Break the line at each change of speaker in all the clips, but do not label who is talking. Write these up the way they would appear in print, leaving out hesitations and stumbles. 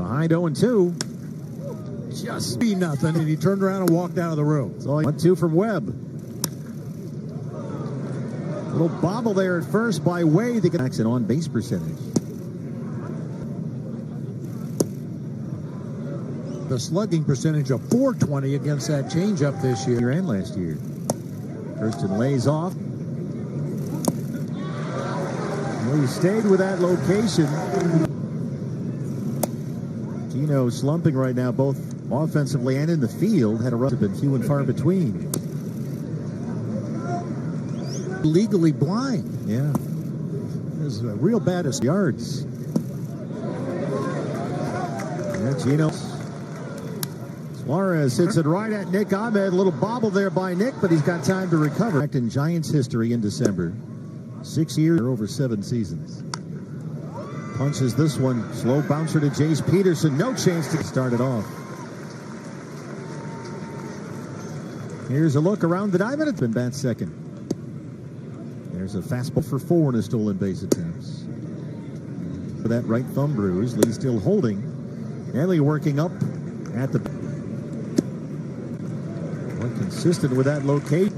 Behind 0-2.
Just be nothing, and he turned around and walked out of the room.
1-2 from Webb. Little bobble there at first by Wade. An on-base percentage.
The slugging percentage of .420 against that changeup this year
and last year. Kirsten lays off. Well, he stayed with that location. Gino slumping right now, both offensively and in the field. Had a run, been few and far between.
Legally blind.
Yeah.
This is a real bad
yards. Yeah, Gino. Suarez hits it right at Nick Ahmed. A little bobble there by Nick, but he's got time to recover. In Giants history in December. 6 years over 7 seasons. Punches this one. Slow bouncer to Jace Peterson. No chance to start it off. Here's a look around the diamond. It's been bat second. There's a fastball for 4 and a stolen base attempts. For that right thumb bruise, Lee still holding. Ellie working up at the. Consistent with that location.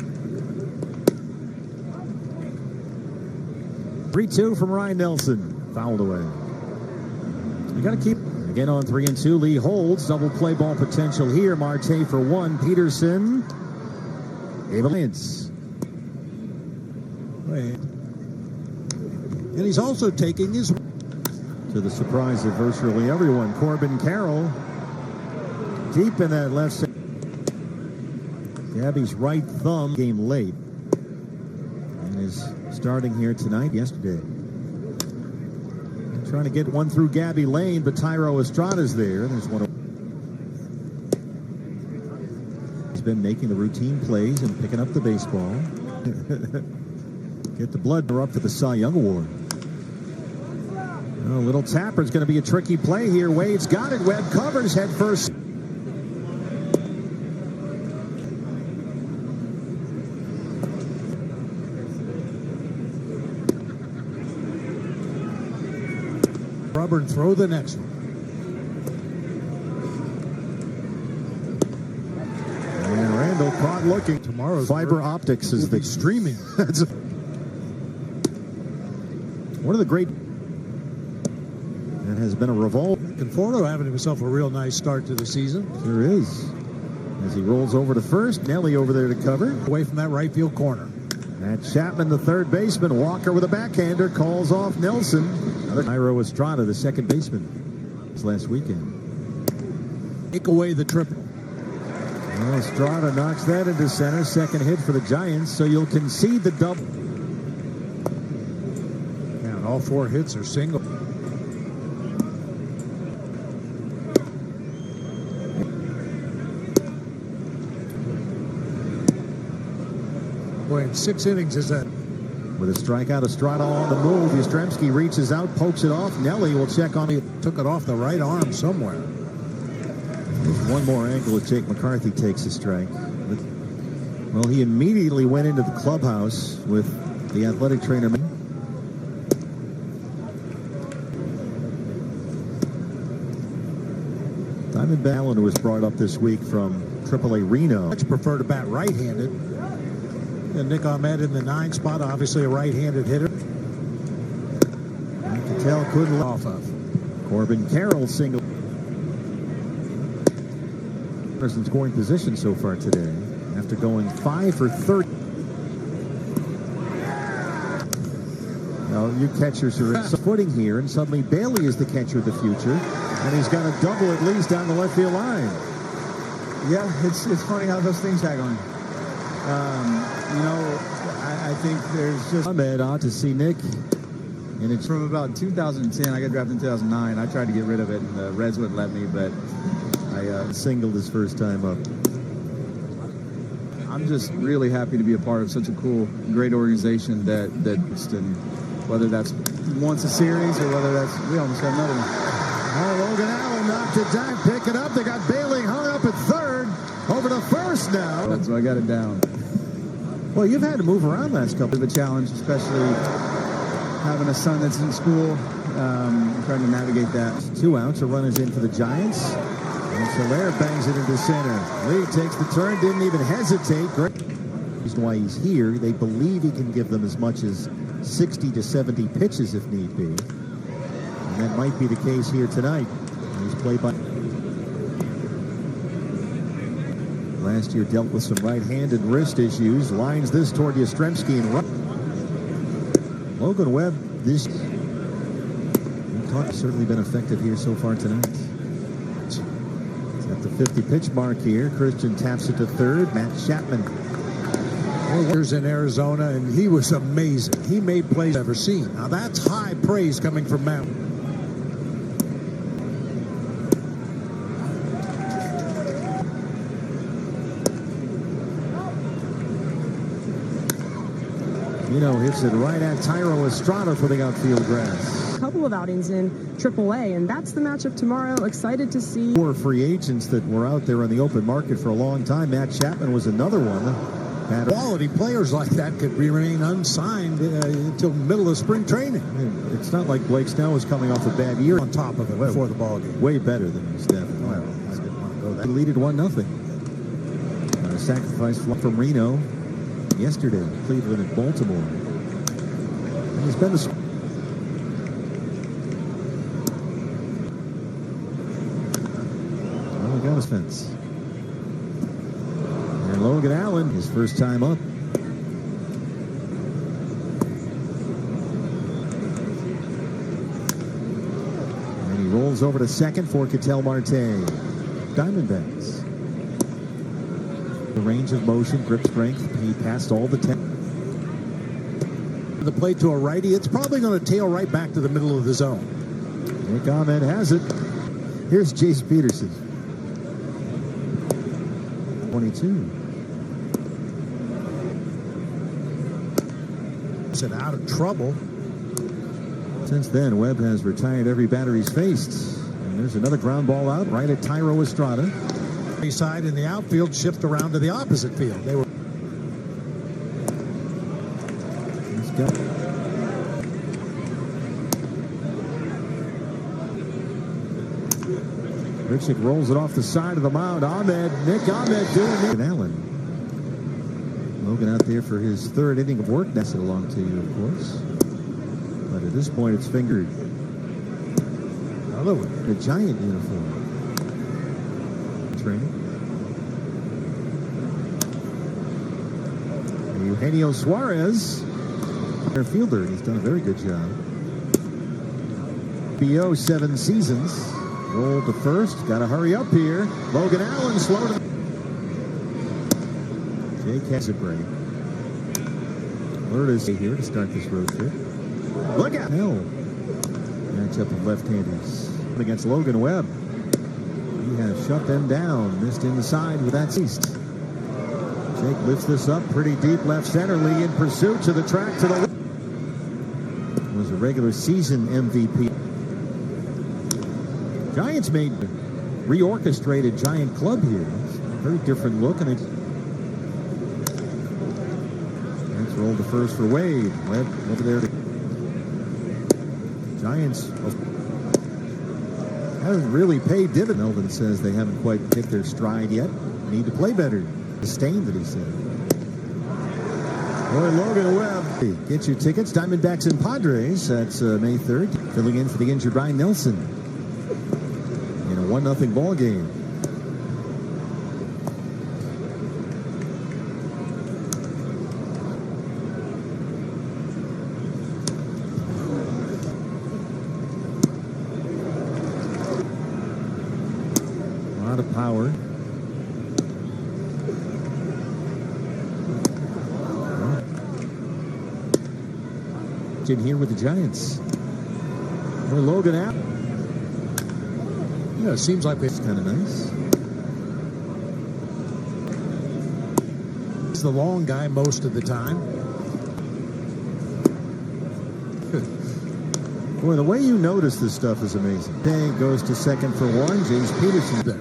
3-2 from Ryan Nelson. Fouled away. You got to keep. Again on 3-2. Lee holds. Double play ball potential here. Marte for 1. Peterson. Avalanche.
And he's also taking his.
To the surprise of virtually everyone. Corbin Carroll. Deep in that left side. Gabby's right thumb game late. And is starting here tonight, yesterday. Trying to get one through Gabby Lane, but Tyro Estrada's there. There's one. He's been making the routine plays and picking up the baseball. Get the blood up for the Cy Young Award. Oh, little tapper's going to be a tricky play here. Wade's got it. Webb covers head first.
Rubber and throw the next one.
And Randall caught looking.
Tomorrow's
fiber optics is the
streaming.
One of the great. That has been a revolt.
Conforto having himself a real nice start to the season.
Sure is. As he rolls over to first, Nelly over there to cover.
Away from that right field corner.
At Chapman, the third baseman. Walker with a backhander calls off Nelson. Tyro Estrada, the second baseman, this last weekend.
Take away the triple.
Well, Estrada knocks that into center. Second hit for the Giants, so you'll concede the double.
Yeah, and all 4 hits are single. Boy, in 6 innings is that.
With a strikeout, Estrada on the move. Yastrzemski reaches out, pokes it off. Nelly will check on it.
Took it off the right arm somewhere.
There's one more angle as Jake McCarthy takes a strike. But, well, he immediately went into the clubhouse with the athletic trainer. Diamondback Allen was brought up this week from AAA Reno.
Much prefer to bat right-handed. And Nick Ahmed in the 9 spot, obviously a right-handed hitter.
Cattell couldn't off of. Corbin Carroll single. In scoring position so far today, after going 5 for 30. Now, you catchers are in footing here, and suddenly Bailey is the catcher of the future, and he's got a double at least down the left field line.
Yeah, it's funny how those things tag on. You know, I think there's just
Ahmed out to see Nick, and it's
from about 2010. I got drafted in 2009. I tried to get rid of it, and the Reds wouldn't let me, but I
singled his first time up.
I'm just really happy to be a part of such a cool, great organization that and whether that's once a series or whether that's we almost got another one.
Oh, Logan Allen knocked it down, pick it up. They got Bailey hung up at third, over to first now.
So I got it down.
Well, you've had to move around last couple.
Of a challenge, especially having a son that's in school trying to navigate that.
2 outs. A run is in for the Giants. And Soler bangs it into center. Lee takes the turn, didn't even hesitate. Great. Reason why he's here, they believe he can give them as much as 60 to 70 pitches if need be. And that might be the case here tonight. He's played by... Last year dealt with some right-hand and wrist issues. Lines this toward Yastrzemski and run. Logan Webb, this certainly been effective here so far tonight. It's at the 50-pitch mark here. Christian taps it to third. Matt Chapman.
Years in Arizona, and he was amazing. He made plays I've ever seen. Now that's high praise coming from Matt.
Hits it right at Tyro Estrada for the outfield grass.
A couple of outings in AAA, and that's the matchup tomorrow. Excited to see.
4 free agents that were out there on the open market for a long time. Matt Chapman was another one.
Quality players like that could remain unsigned until middle of spring training.
It's not like Blake Snell was coming off a bad year.
On top of it before the ball game.
Way better than Stafford.
Well, I didn't want to go that.
He leaded 1-0. A sacrifice from Reno yesterday. Cleveland and Baltimore. And he's been the... Well, he got his fence. And Logan Allen, his first time up. And he rolls over to second for Ketel Marte. Diamondbacks. The range of motion, grip strength. He passed all the 10.
The play to a righty, it's probably going to tail right back to the middle of the zone.
Nick Ahmed has it. Here's Jace Peterson. 22.
Said out of trouble.
Since then, Webb has retired every batter he's faced. And there's another ground ball out right at Tyro Estrada.
Side in the outfield, shift around to the opposite field. They were.
Let's go. Richard rolls it off the side of the mound. Nick Ahmed doing it. Allen. Logan out there for his 3rd inning of work. That's it along to you, of course. But at this point, it's fingered.
Another one.
The Giant uniform. Training. Eugenio Suarez, their fielder. He's done a very good job. BO 7 seasons. Rolled to first. Got to hurry up here. Logan Allen slow to. Jake has a break. Lourdes here to start this road trip. Look out! Hell. Matchup of left-handers against Logan Webb. He has shut them down. Missed inside with that east. Jake lifts this up pretty deep left center. Lee in pursuit to the track to the left. Was a regular season MVP. Giants made reorchestrated Giant club here. It's a very different look, and it's rolled to first for Wade. Webb over there. Giants haven't really paid dividends. Melvin says they haven't quite hit their stride yet. Need to play better. Disdain that he said. Boy, Logan Webb. Get your tickets. Diamondbacks and Padres. That's May 3rd. Filling in for the injured Ryan Nelson in a 1-0 ball game. A lot of power. In here with the Giants. Or Logan out.
Yeah, it seems like
It's kind of nice.
He's the long guy most of the time.
Boy, the way you notice this stuff is amazing. Day goes to second for 1. Jace Peterson there.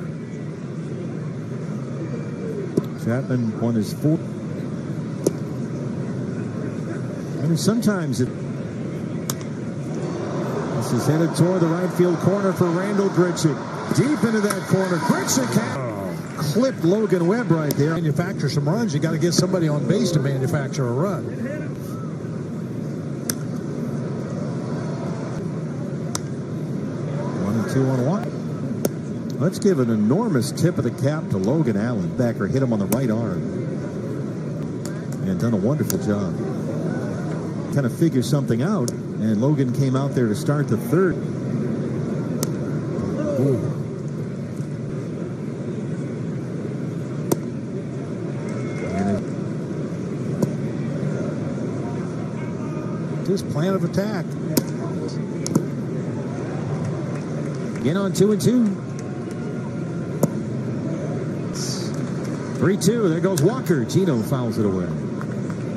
Chapman won his 4th. I mean, sometimes This is headed toward the right field corner for Randall Grichuk. Deep into that corner. Grichuk clipped Logan Webb right there.
Manufacture some runs. You got to get somebody on base to manufacture a run.
1-2 on one. Let's give an enormous tip of the cap to Logan Allen. Backer hit him on the right arm. And done a wonderful job. Kind of figure something out. And Logan came out there to start the third. Ooh.
His plan of attack.
Again on 2-2. 3-2. There goes Walker. Gino fouls it away.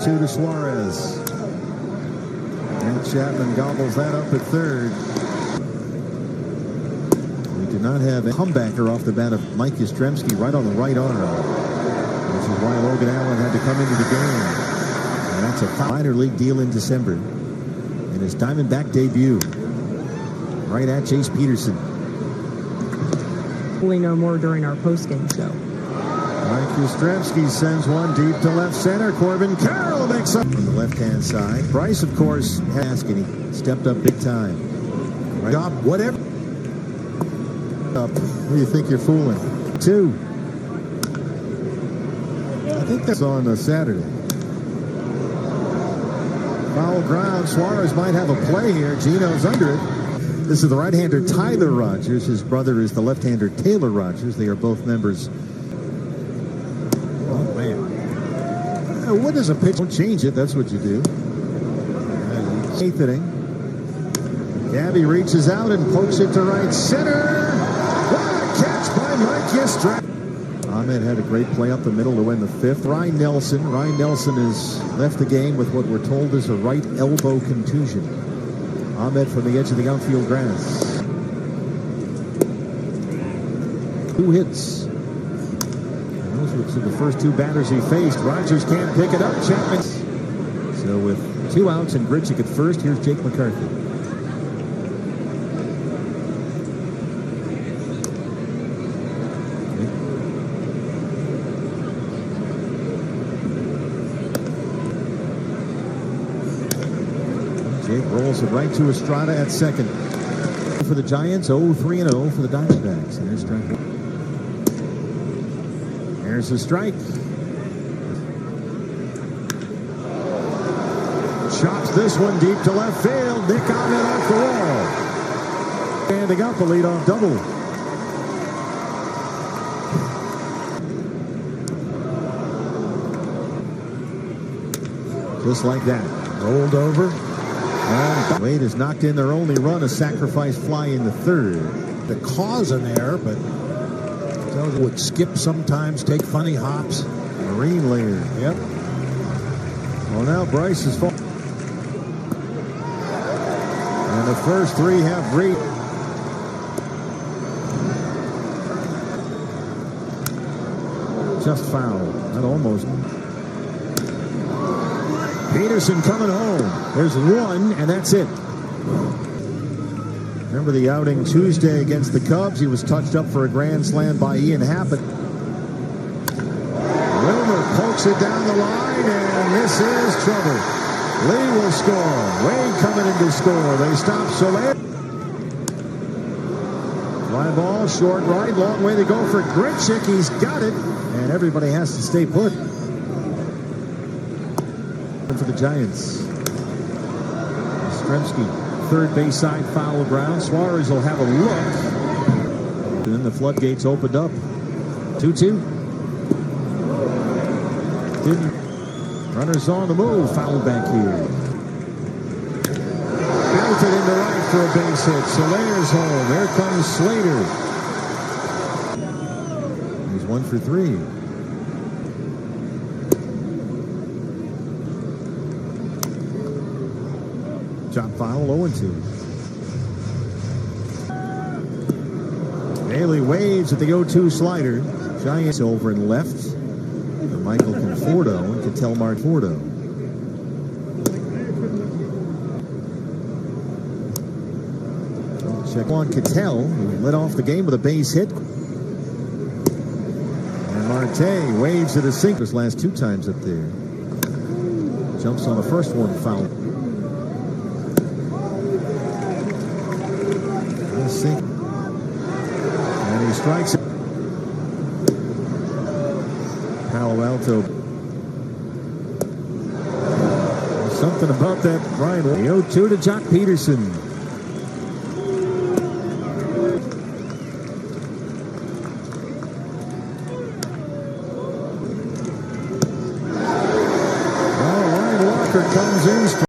2 to Suarez. And Chapman gobbles that up at third. We do not have a comebacker off the bat of Mike Yastrzemski right on the right arm, which is why Logan Allen had to come into the game. And that's a minor league deal in December. And his Diamondback debut. Right at Chase Peterson.
We know more during our postgame show.
Mike Yastrzemski sends one deep to left center. Corbin Carroll makes up from the left-hand side. Bryce, of course, asking. He stepped up big time. Right up, whatever. Up. Who do you think you're fooling? 2. I think that's on a Saturday. Foul ground. Suarez might have a play here. Gino's under it. This is the right-hander Tyler Rogers. His brother is the left-hander Taylor Rogers. They are both members. Oh, man. What is a pitch? Don't change it. That's what you do. 8th inning. Gabby reaches out and pokes it to right center. What a catch by Mike Yastrzemski. Ahmed had a great play up the middle to win the 5th. Ryan Nelson has left the game with what we're told is a right elbow contusion. Ahmed from the edge of the outfield grass. 2 hits. And those were the first 2 batters he faced. Rogers can't pick it up. Chapman. So with 2 outs and Grichuk at first, here's Jake McCarthy. Jake rolls it right to Estrada at second. For the Giants, 0-3-0 for the Diamondbacks. And there's strike 1. There's a strike. Chops this one deep to left field. Nick Ahmed off the wall. Standing up, a leadoff double. Just like that.
Rolled over.
And Wade has knocked in their only run, a sacrifice fly in the 3rd.
The cause an error, but would skip sometimes, take funny hops.
Marine layer.
Yep.
Well, now Bryce is falling. And the first 3 have reached. Just foul. That almost. Peterson coming home. There's 1, and that's it. Remember the outing Tuesday against the Cubs? He was touched up for a grand slam by Ian Happ. Wilmer pokes it down the line, and this is trouble. Lee will score. Wade coming in to score. They stop Soler. Fly ball, short right, long way to go for Grichuk. He's got it, and everybody has to stay put. For the Giants. Yastrzemski, third base side, foul ground. Suarez will have a look. And then the floodgates opened up. 2-2. Runners on the move. Foul back here. Belted into right for a base hit. Soler's home. There comes Slater. He's 1 for 3. Chop foul, 0-2. Bailey waves at the 0-2 slider. Giants over and left. For Michael Conforto and Ketel Marfordo. Check on Cattell, who led off the game with a base hit. And Marte waves at a sinker his last 2 times up there. Jumps on the first one, foul. And he strikes it. Palo Alto. There's something about that, Brian. The 0-2 to Jock Peterson. Ryan Walker comes in.